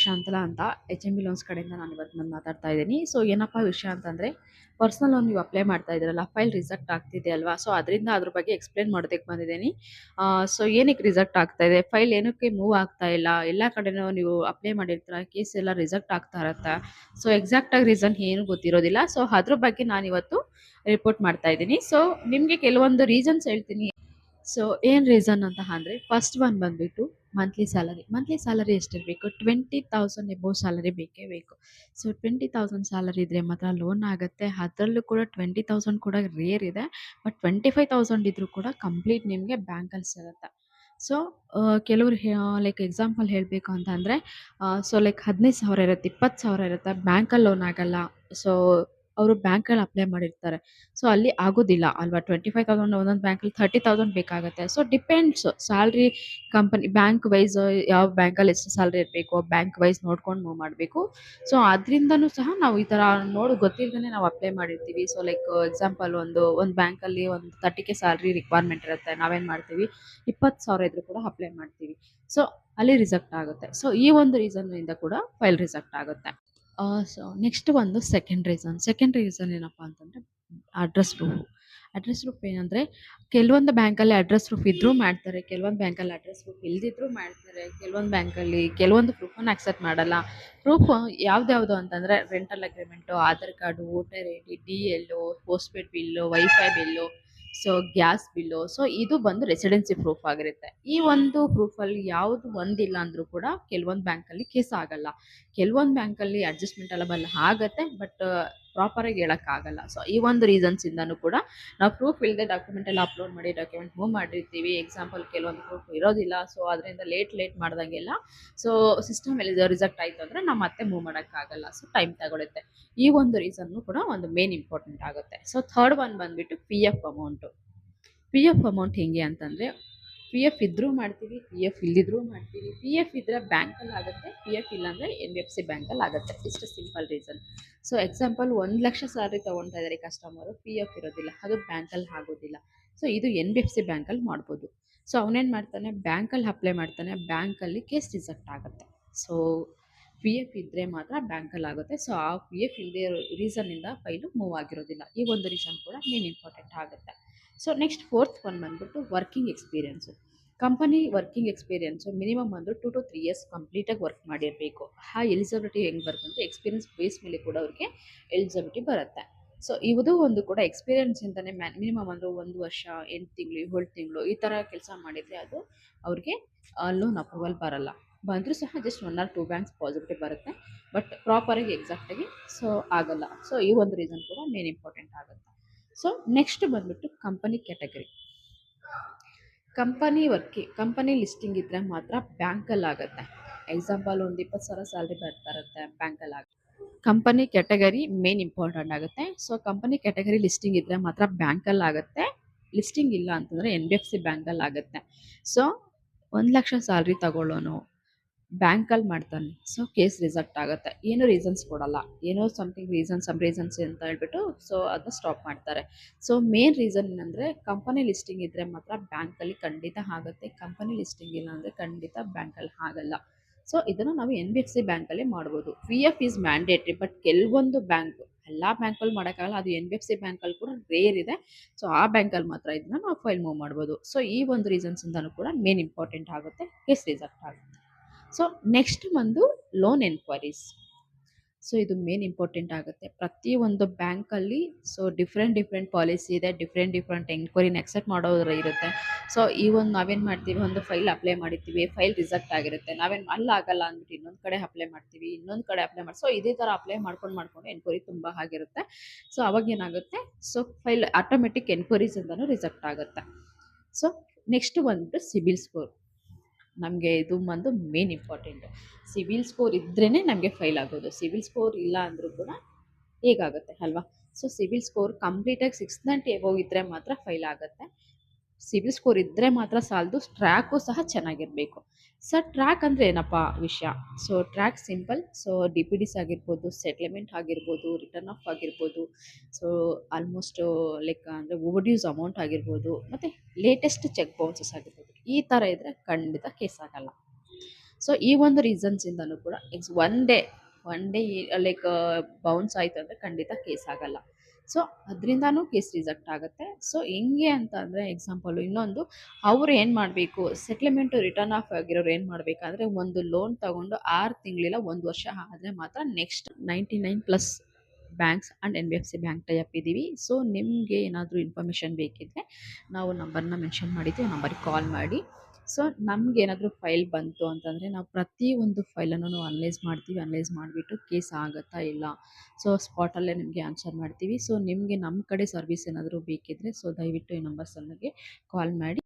ಶಾಂತಲಾ ಅಂತ HMB loans ಕಡೆಯಿಂದ ನಾನು ಇವತ್ತು ಮಾತಾಡ್ತಾ ಇದ್ದೀನಿ. ಸೊ ಏನಪ್ಪಾ ವಿಷಯ ಅಂತಂದ್ರೆ, ಪರ್ಸನಲ್ ಲೋನ್ ನೀವು ಅಪ್ಲೈ ಮಾಡ್ತಾ ಇದ್ದೀರಲ್ಲ, ಫೈಲ್ ರಿಜೆಕ್ಟ್ ಆಗ್ತಿದೆ ಅಲ್ವಾ? ಸೊ ಅದರಿಂದ ಅದ್ರ ಬಗ್ಗೆ ಎಕ್ಸ್‌ಪ್ಲೇನ್ ಮಾಡೋದಕ್ಕೆ ಬಂದಿದ್ದೀನಿ. ಸೊ ಏನಕ್ಕೆ ರಿಜೆಕ್ಟ್ ಆಗ್ತಾ ಇದೆ? ಫೈಲ್ ಏನಕ್ಕೆ ಮೂವ್ ಆಗ್ತಾ ಇಲ್ಲ? ಎಲ್ಲ ಕಡೆನೂ ನೀವು ಅಪ್ಲೈ ಮಾಡಿರ್ತೀರ, ಕೇಸ್ ಎಲ್ಲ ರಿಜೆಕ್ಟ್ ಆಗ್ತಾ ಇರತ್ತೆ. ಸೊ ಎಕ್ಸಾಕ್ಟ್ ಆಗಿ ರೀಸನ್ ಏನು ಗೊತ್ತಿರೋದಿಲ್ಲ. ಸೊ ಅದ್ರ ಬಗ್ಗೆ ನಾನಿವತ್ತು ರಿಪೋರ್ಟ್ ಮಾಡ್ತಾ ಇದ್ದೀನಿ. ಸೊ ನಿಮಗೆ ಕೆಲವೊಂದು ರೀಸನ್ಸ್ ಹೇಳ್ತೀನಿ. ಸೊ ಏನು ರೀಸನ್ ಅಂತ ಅಂದ್ರೆ, ಫಸ್ಟ್ ಒನ್ ಬಂದ್ಬಿಟ್ಟು ಮಂತ್ಲಿ ಸ್ಯಾಲರಿ ಎಷ್ಟಿರಬೇಕು? 20,000 ಎಬೋವ್ ಸ್ಯಾಲರಿ ಬೇಕೇ ಬೇಕು. ಸೊ 20,000 ಸ್ಯಾಲರಿ ಇದ್ರೆ ಮಾತ್ರ ಲೋನ್ ಆಗುತ್ತೆ. ಅದರಲ್ಲೂ ಕೂಡ 20,000 ಕೂಡ ರೇರ್ ಇದೆ. ಬಟ್ 25,000 ಇದ್ರೂ ಕೂಡ ಕಂಪ್ಲೀಟ್ ನಿಮಗೆ ಬ್ಯಾಂಕಲ್ಲಿ ಸಿಗುತ್ತೆ. ಸೊ ಕೆಲವ್ರು ಲೈಕ್ ಎಕ್ಸಾಂಪಲ್ ಹೇಳಬೇಕು ಅಂತಂದರೆ, ಸೊ ಲೈಕ್ 15,000 ಇರುತ್ತೆ, 20,000 ಇರುತ್ತೆ, ಬ್ಯಾಂಕಲ್ಲಿ ಲೋನ್ ಆಗಲ್ಲ. ಸೊ ಅವರು ಬ್ಯಾಂಕಲ್ಲಿ ಅಪ್ಲೈ ಮಾಡಿರ್ತಾರೆ. ಸೊ ಅಲ್ಲಿ ಆಗೋದಿಲ್ಲ ಅಲ್ವಾ? 25,000 ಒಂದೊಂದು ಬ್ಯಾಂಕಲ್ಲಿ 30,000 ಬೇಕಾಗುತ್ತೆ. So depends salary company bank wise, ಯಾವ ಬ್ಯಾಂಕಲ್ಲಿ ಎಷ್ಟು ಸ್ಯಾಲ್ರಿ ಇರಬೇಕು, ಬ್ಯಾಂಕ್ ವೈಸ್ ನೋಡ್ಕೊಂಡು ಮೂವ್ ಮಾಡಬೇಕು. ಸೊ ಅದರಿಂದನೂ ಸಹ ನಾವು ಈ ಥರ ಗೊತ್ತಿಲ್ಲದೇ ನಾವು ಅಪ್ಲೈ ಮಾಡಿರ್ತೀವಿ. ಸೊ ಲೈಕ್ ಎಕ್ಸಾಂಪಲ್ ಒಂದು ಬ್ಯಾಂಕಲ್ಲಿ ಒಂದು 30K ಸ್ಯಾಲ್ರಿ ರಿಕ್ವೈರ್ಮೆಂಟ್ ಇರುತ್ತೆ. ನಾವೇನು ಮಾಡ್ತೀವಿ, 20,000 ಇದ್ರೂ ಕೂಡ ಅಪ್ಲೈ ಮಾಡ್ತೀವಿ. ಸೊ ಅಲ್ಲಿ ರಿಜೆಕ್ಟ್ ಆಗುತ್ತೆ. ಸೊ ಈ ಒಂದು ರೀಸನ್ನಿಂದ ಕೂಡ ಫೈಲ್ ರಿಜೆಕ್ಟ್ ಆಗುತ್ತೆ. ಸೊ ನೆಕ್ಸ್ಟ್ ಒಂದು ಸೆಕೆಂಡ್ ರೀಸನ್ ಏನಪ್ಪಾ ಅಂತಂದರೆ, ಅಡ್ರೆಸ್ ಪ್ರೂಫ್. ಅಡ್ರೆಸ್ ಪ್ರೂಫ್ ಏನಂದರೆ, ಕೆಲವೊಂದು ಬ್ಯಾಂಕಲ್ಲಿ ಅಡ್ರೆಸ್ ಪ್ರೂಫ್ ಇದ್ರೂ ಮಾಡ್ತಾರೆ, ಕೆಲವೊಂದು ಬ್ಯಾಂಕಲ್ಲಿ ಅಡ್ರೆಸ್ ಪ್ರೂಫ್ ಇಲ್ದಿದ್ರೂ ಮಾಡ್ತಾರೆ, ಕೆಲವೊಂದು ಬ್ಯಾಂಕಲ್ಲಿ ಕೆಲವೊಂದು ಪ್ರೂಫನ್ನು ಅಕ್ಸೆಪ್ಟ್ ಮಾಡಲ್ಲ. ಪ್ರೂಫ್ ಯಾವ್ದ್ಯಾವುದು ಅಂತಂದರೆ, rental agreement, Aadhaar card, voter I D, DL, postpaid bill, wifi bill, so gas bill. So ಇದು ಬಂದು ರೆಸಿಡೆನ್ಸಿ ಪ್ರೂಫ್ ಆಗಿರುತ್ತೆ. ಈ ಒಂದು ಪ್ರೂಫಲ್ಲಿ ಯಾವುದು ಒಂದಿಲ್ಲ ಅಂದರೂ ಕೂಡ ಕೆಲವೊಂದು ಬ್ಯಾಂಕಲ್ಲಿ ಕೇಸ್ ಆಗಲ್ಲ. ಕೆಲವೊಂದು ಬ್ಯಾಂಕಲ್ಲಿ ಅಡ್ಜಸ್ಟ್‌ಮೆಂಟಲಬಲ್ ಆಗತ್ತೆ, ಬಟ್ ಪ್ರಾಪರಾಗಿ ಹೇಳೋಕ್ಕಾಗಲ್ಲ. ಸೊ ಈ ಒಂದು ರೀಸನ್ಸಿಂದನೂ ಕೂಡ ನಾವು ಪ್ರೂಫ್ ಇಲ್ಲದೆ ಡಾಕ್ಯುಮೆಂಟ್ ಎಲ್ಲ ಅಪ್ಲೋಡ್ ಮಾಡಿ ಡಾಕ್ಯುಮೆಂಟ್ ಮೂವ್ ಮಾಡಿರ್ತೀವಿ. ಎಕ್ಸಾಂಪಲ್ ಕೆಲವೊಂದು ಪ್ರೂಫ್ ಇರೋದಿಲ್ಲ. ಸೊ ಅದರಿಂದ ಲೇಟ್ ಮಾಡ್ದಂಗೆಲ್ಲ ಸೊ ಸಿಸ್ಟಮಲ್ಲಿ ರಿಜೆಕ್ಟ್ ಆಯಿತು ಅಂದರೆ ನಾವು ಮತ್ತೆ ಮೂವ್ ಮಾಡೋಕ್ಕಾಗಲ್ಲ. ಸೊ ಟೈಮ್ ತಗೊಳುತ್ತೆ. ಈ ಒಂದು ರೀಸನ್ನು ಕೂಡ ಒಂದು ಮೇನ್ ಇಂಪಾರ್ಟೆಂಟ್ ಆಗುತ್ತೆ. ಸೊ ಥರ್ಡ್ ಒನ್ ಬಂದುಬಿಟ್ಟು PF ಅಮೌಂಟು. PF ಅಮೌಂಟ್ ಹೆಂಗೆ ಅಂತಂದರೆ, PF ಇದ್ರೂ ಮಾಡ್ತೀವಿ, PF ಇಲ್ಲದಿದ್ರೂ ಮಾಡ್ತೀವಿ. PF ಇದ್ದರೆ ಬ್ಯಾಂಕಲ್ಲಿ ಆಗುತ್ತೆ, PF ಇಲ್ಲಾಂದರೆ NBFC ಬ್ಯಾಂಕಲ್ಲಿ ಆಗುತ್ತೆ. ಇಷ್ಟು simple reason. So example 1,00,000 salary ತೊಗೊಳ್ತಾ ಇದ್ದಾರೆ ಕಸ್ಟಮರು, PF ಇರೋದಿಲ್ಲ, ಅದು ಬ್ಯಾಂಕಲ್ಲಿ ಆಗೋದಿಲ್ಲ. ಸೊ ಇದು NBFC ಬ್ಯಾಂಕಲ್ಲಿ ಮಾಡ್ಬೋದು. ಸೊ ಅವನೇನು ಮಾಡ್ತಾನೆ, ಬ್ಯಾಂಕಲ್ಲಿ ಅಪ್ಲೈ ಮಾಡ್ತಾನೆ, ಬ್ಯಾಂಕಲ್ಲಿ ಕೇಸ್ ರಿಜೆಕ್ಟ್ ಆಗುತ್ತೆ. ಸೊ PF ಇದ್ದರೆ ಮಾತ್ರ ಬ್ಯಾಂಕಲ್ಲಿ ಆಗುತ್ತೆ. ಸೊ ಆ PF ಇಲ್ಲದೆ ಇರೋ ರೀಸನ್ನಿಂದ ಫೈಲು ಮೂವ್ ಆಗಿರೋದಿಲ್ಲ. ಈ ಒಂದು ರೀಸನ್ ಕೂಡ ಮೇನ್ ಇಂಪಾರ್ಟೆಂಟ್ ಆಗುತ್ತೆ. ಸೊ ನೆಕ್ಸ್ಟ್ ಫೋರ್ತ್ ಒನ್ ಬಂದ್ಬಿಟ್ಟು working experience. Company working experience minimum ಒಂದು 2 to 3 ಇಯರ್ಸ್ ಕಂಪ್ಲೀಟಾಗಿ ವರ್ಕ್ ಮಾಡಿರಬೇಕು. ಆ ಎಲಿಜಿಬಿಲಿಟಿ ಹೆಂಗೆ ಬರುತ್ತೆ, ಎಕ್ಸ್ಪೀರಿಯನ್ಸ್ ಬೇಸ್ ಮೇಲೆ ಕೂಡ ಅವ್ರಿಗೆ ಎಲಿಜಿಬಿಲಿಟಿ ಬರುತ್ತೆ. ಸೊ ಇದು ಒಂದು ಕೂಡ ಎಕ್ಸ್ಪೀರಿಯನ್ಸಿಂದನೇ ಮಿನಿಮಮ್ ಅಂದರೆ 1 ವರ್ಷ, 8 ತಿಂಗಳು, 7 ತಿಂಗಳು ಈ ಥರ ಕೆಲಸ ಮಾಡಿದರೆ ಅದು ಅವ್ರಿಗೆ ಲೋನ್ ಅಪ್ರೂವಲ್ ಬರಲ್ಲ. ಬಂದರೂ ಸಹ ಜಸ್ಟ್ 1 or 2 ಬ್ಯಾಂಕ್ಸ್ ಪಾಸಿಬಿಲಿಟಿ ಬರುತ್ತೆ, ಬಟ್ ಪ್ರಾಪರಾಗಿ ಎಕ್ಸಾಕ್ಟಾಗಿ ಸೊ ಆಗಲ್ಲ. ಸೊ ಈ ಒಂದು ರೀಸನ್ ಕೂಡ ಮೇನ್ ಇಂಪಾರ್ಟೆಂಟ್ ಆಗುತ್ತೆ. ಸೊ ನೆಕ್ಸ್ಟ್ ಬಂದ್ಬಿಟ್ಟು ಕಂಪನಿ ಕ್ಯಾಟಗರಿ. ಕಂಪನಿ ಲಿಸ್ಟಿಂಗ್ ಇದ್ದರೆ ಮಾತ್ರ ಬ್ಯಾಂಕಲ್ಲಿ ಆಗುತ್ತೆ. ಎಕ್ಸಾಂಪಲ್ ಒಂದು 20,000 ಸ್ಯಾಲ್ರಿ ಬರ್ತಾ ಇರುತ್ತೆ, ಬ್ಯಾಂಕಲ್ಲಿ ಆಗುತ್ತೆ. ಕಂಪನಿ ಕ್ಯಾಟಗರಿ ಮೇನ್ ಇಂಪಾರ್ಟೆಂಟ್ ಆಗುತ್ತೆ. ಸೊ ಕಂಪನಿ ಕ್ಯಾಟಗರಿ ಲಿಸ್ಟಿಂಗ್ ಇದ್ದರೆ ಮಾತ್ರ ಬ್ಯಾಂಕಲ್ಲಿ ಆಗುತ್ತೆ. ಲಿಸ್ಟಿಂಗ್ ಇಲ್ಲ ಅಂತಂದರೆ NBFC ಬ್ಯಾಂಕಲ್ಲಿ ಆಗುತ್ತೆ. ಸೊ 1,00,000 ಸ್ಯಾಲ್ರಿ ತಗೊಳ್ಳೋನು ಬ್ಯಾಂಕಲ್ಲಿ ಮಾಡ್ತಾನೆ, ಸೊ ಕೇಸ್ ರಿಜೆಕ್ಟ್ ಆಗುತ್ತೆ. ಏನು ರೀಸನ್ಸ್ ಕೊಡಲ್ಲ, ಏನೋ ಸಮ್ ರೀಸನ್ಸ್ ಅಂತ ಹೇಳ್ಬಿಟ್ಟು ಸೊ ಅದನ್ನ ಸ್ಟಾಪ್ ಮಾಡ್ತಾರೆ. ಸೊ ಮೇನ್ ರೀಸನ್ ಏನಂದರೆ, ಕಂಪನಿ ಲಿಸ್ಟಿಂಗ್ ಇದ್ದರೆ ಮಾತ್ರ ಬ್ಯಾಂಕಲ್ಲಿ ಖಂಡಿತ ಆಗುತ್ತೆ, ಕಂಪನಿ ಲಿಸ್ಟಿಂಗ್ ಇಲ್ಲ ಅಂದರೆ ಖಂಡಿತ ಬ್ಯಾಂಕಲ್ಲಿ ಆಗಲ್ಲ. ಸೊ ಇದನ್ನು ನಾವು NBFC ಬ್ಯಾಂಕಲ್ಲಿ ಮಾಡ್ಬೋದು. PF ಈಸ್ ಮ್ಯಾಂಡೇಟ್ರಿ, ಬಟ್ ಕೆಲವೊಂದು ಬ್ಯಾಂಕ್, ಎಲ್ಲ ಬ್ಯಾಂಕಲ್ಲಿ ಮಾಡೋಕ್ಕಾಗಲ್ಲ, ಅದು NBFC ಬ್ಯಾಂಕಲ್ಲಿ ಕೂಡ ರೇರ್ ಇದೆ. ಸೊ ಆ ಬ್ಯಾಂಕಲ್ಲಿ ಮಾತ್ರ ಇದನ್ನ ನಾವು ಫೈಲ್ ಮೂವ್ ಮಾಡ್ಬೋದು. ಸೊ ಈ ಒಂದು ರೀಸನ್ಸಿಂದನೂ ಕೂಡ ಮೇನ್ ಇಂಪಾರ್ಟೆಂಟ್ ಆಗುತ್ತೆ, ಕೇಸ್ ರಿಜೆಕ್ಟ್ ಆಗುತ್ತೆ. ಸೊ ನೆಕ್ಸ್ಟ್ ಬಂದು ಲೋನ್ ಎನ್ಕ್ವೈರೀಸ್. ಸೊ ಇದು ಮೇನ್ ಇಂಪಾರ್ಟೆಂಟ್ ಆಗುತ್ತೆ. ಪ್ರತಿಯೊಂದು ಬ್ಯಾಂಕಲ್ಲಿ ಸೊ ಡಿಫ್ರೆಂಟ್ ಪಾಲಿಸಿ ಇದೆ, ಡಿಫ್ರೆಂಟ್ ಎನ್ಕ್ವೈರಿನ ಎಕ್ಸೆಪ್ಟ್ ಮಾಡೋರು ಇರುತ್ತೆ. ಸೊ ಈ ಒಂದು ನಾವೇನು ಮಾಡ್ತೀವಿ, ಒಂದು ಫೈಲ್ ಅಪ್ಲೈ ಮಾಡಿರ್ತೀವಿ, ಫೈಲ್ ರಿಜೆಕ್ಟ್ ಆಗಿರುತ್ತೆ, ನಾವೇನು ಅಲ್ಲಾಗಲ್ಲ ಅಂದ್ಬಿಟ್ಟು ಇನ್ನೊಂದು ಕಡೆ ಅಪ್ಲೈ ಮಾಡ್ತೀವಿ, ಸೊ ಇದೇ ಥರ ಅಪ್ಲೈ ಮಾಡ್ಕೊಂಡು ಎನ್ಕ್ವೈರಿ ತುಂಬ ಆಗಿರುತ್ತೆ. ಸೊ ಅವಾಗ ಏನಾಗುತ್ತೆ, ಸೊ ಫೈಲ್ ಆಟೋಮೆಟಿಕ್ ಎನ್ಕ್ವೈರೀಸಿಂದನೂ ರಿಜೆಕ್ಟ್ ಆಗುತ್ತೆ. ಸೊ ನೆಕ್ಸ್ಟ್ ಬಂದ್ಬಿಟ್ಟು ಸಿಬಿಲ್ ಸ್ಕೋರ್. ನಮಗೆ ಇದು ಒಂದು ಮೇನ್ ಇಂಪಾರ್ಟೆಂಟು. ಸಿಬಿಲ್ ಸ್ಕೋರ್ ಇದ್ರೇ ನಮಗೆ ಫೈಲ್ ಆಗೋದು. ಸಿಬಿಲ್ ಸ್ಕೋರ್ ಇಲ್ಲ ಅಂದರೂ ಕೂಡ ಹೇಗಾಗುತ್ತೆ ಅಲ್ವಾ? ಸೊ ಸಿಬಿಲ್ ಸ್ಕೋರ್ ಕಂಪ್ಲೀಟಾಗಿ 690 ಎಬೋವ್ ಇದ್ದರೆ ಮಾತ್ರ ಫೈಲ್ ಆಗುತ್ತೆ. ಸಿಬಿಲ್ ಸ್ಕೋರ್ ಇದ್ದರೆ ಮಾತ್ರ ಸಾಲದು, ಟ್ರ್ಯಾಕು ಸಹ ಚೆನ್ನಾಗಿರಬೇಕು. ಸರ್ ಟ್ರ್ಯಾಕ್ ಅಂದರೆ ಏನಪ್ಪ ವಿಷಯ? So track simple. So DPDs ಆಗಿರ್ಬೋದು, ಸೆಟ್ಲ್ಮೆಂಟ್ ಆಗಿರ್ಬೋದು, ರಿಟರ್ನ್ ಆಫ್ ಆಗಿರ್ಬೋದು, ಸೊ ಆಲ್ಮೋಸ್ಟ್ ಲೈಕ್ ಅಂದರೆ ಓವರ್ಡ್ಯೂಸ್ ಅಮೌಂಟ್ ಆಗಿರ್ಬೋದು, ಮತ್ತು ಲೇಟೆಸ್ಟ್ ಚೆಕ್ ಬೌನ್ಸಸ್ ಆಗಿರ್ಬೋದು, ಈ ಥರ ಇದ್ದರೆ ಖಂಡಿತ ಕೇಸ್ ಆಗಲ್ಲ. ಸೊ ಈ ಒಂದು ರೀಸನ್ಸಿಂದನೂ ಕೂಡ ಒನ್ ಡೇ ಲೈಕ್ ಬೌನ್ಸ್ ಆಯಿತು ಅಂದರೆ ಖಂಡಿತ ಕೇಸ್ ಆಗಲ್ಲ. ಸೊ ಅದರಿಂದನೂ ಕೇಸ್ ರಿಜೆಕ್ಟ್ ಆಗುತ್ತೆ. ಸೊ ಹೆಂಗೆ ಅಂತ ಅಂದರೆ ಎಕ್ಸಾಂಪಲು ಇನ್ನೊಂದು, ಅವ್ರು ಏನು ಮಾಡಬೇಕು, ಸೆಟ್ಲ್ಮೆಂಟು ರಿಟರ್ನ್ ಆಫ್ ಆಗಿರೋರು ಏನು ಮಾಡಬೇಕಂದ್ರೆ, ಒಂದು ಲೋನ್ ತಗೊಂಡು 6 ತಿಂಗಳಿಲ್ಲ 1 ವರ್ಷ ಆದರೆ ಮಾತ್ರ next 99+ banks and NBFC bank tie up ಇದ್ದೀವಿ. ಸೊ ನಿಮಗೆ ಏನಾದರೂ ಇನ್ಫಾರ್ಮೇಷನ್ ಬೇಕಿದ್ದರೆ ನಾವು ನಂಬರ್ನ ಮೆನ್ಷನ್ ಮಾಡಿದ್ದೀವಿ, ನಂಬರಿಗೆ ಕಾಲ್ ಮಾಡಿ. ಸೊ ನಮಗೇನಾದರೂ ಫೈಲ್ ಬಂತು ಅಂತಂದರೆ ನಾವು ಪ್ರತಿಯೊಂದು ಫೈಲನ್ನು ನಾವು ಅನಲೈಸ್ ಮಾಡ್ತೀವಿ. ಅನಲೈಸ್ ಮಾಡಿಬಿಟ್ಟು ಕೇಸ್ ಆಗುತ್ತಾ ಇಲ್ಲ, ಸೊ ಸ್ಪಾಟಲ್ಲೇ ನಿಮಗೆ ಆನ್ಸರ್ ಮಾಡ್ತೀವಿ. ಸೊ ನಿಮಗೆ ನಮ್ಮ ಕಡೆ ಸರ್ವಿಸ್ ಏನಾದರೂ ಬೇಕಿದ್ದರೆ ಸೊ ದಯವಿಟ್ಟು ಈ ನಂಬರ್ಸ್ ನನಗೆ ಕಾಲ್ ಮಾಡಿ.